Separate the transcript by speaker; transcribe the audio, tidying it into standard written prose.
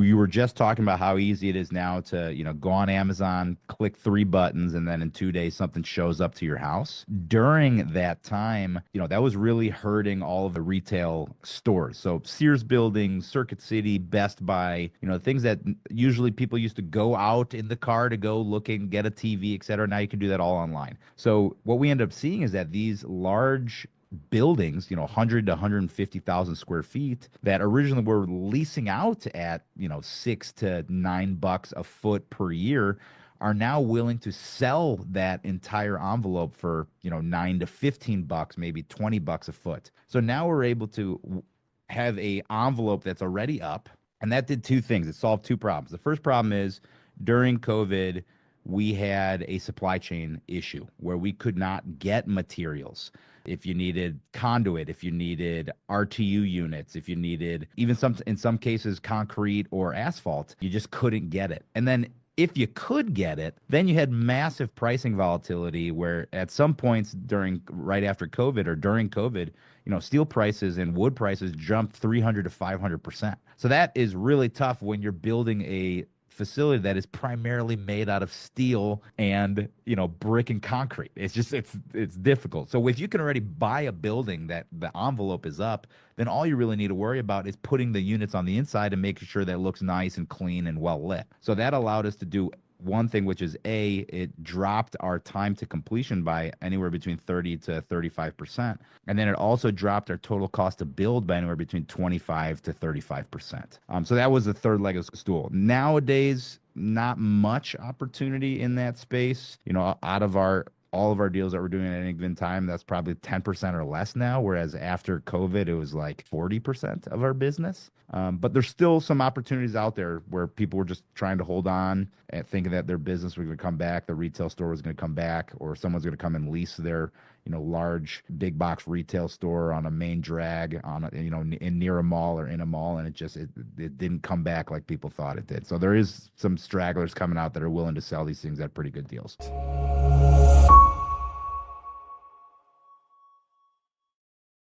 Speaker 1: You were just talking about how easy it is now to, go on Amazon, click 3 buttons, and then in 2 days something shows up to your house. During that time, that was really hurting all of the retail stores. So Sears Building, Circuit City, Best Buy, things that usually people used to go out in the car to go look and get a TV, et cetera. Now you can do that all online. So what we end up seeing is that these large buildings, 100 to 150,000 square feet that originally were leasing out at, $6 to $9 a foot per year are now willing to sell that entire envelope for, $9 to $15, maybe $20 a foot. So now we're able to have a envelope that's already up. And that did two things. It solved two problems. The first problem is during COVID, we had a supply chain issue where we could not get materials. If you needed conduit, if you needed RTU units, if you needed even in some cases concrete or asphalt, you just couldn't get it. And then if you could get it, then you had massive pricing volatility where at some points right after COVID or during COVID, steel prices and wood prices jumped 300 to 500%. So that is really tough when you're building a facility that is primarily made out of steel and brick and concrete. It's difficult. So if you can already buy a building that the envelope is up, then all you really need to worry about is putting the units on the inside and making sure that it looks nice and clean and well lit. So that allowed us to do one thing, which is it dropped our time to completion by anywhere between 30 to 35%. And then it also dropped our total cost to build by anywhere between 25 to 35%. So that was the third leg of the stool. Nowadays, not much opportunity in that space. Out of all of our deals that we're doing at any given time, that's probably 10% or less now, whereas after COVID, it was like 40% of our business. But there's still some opportunities out there where people were just trying to hold on and thinking that their business was going to come back, the retail store was going to come back, or someone's going to come and lease their large big box retail store on a main drag on in near a mall or in a mall, and it didn't come back like people thought it did. So there is some stragglers coming out that are willing to sell these things at pretty good deals.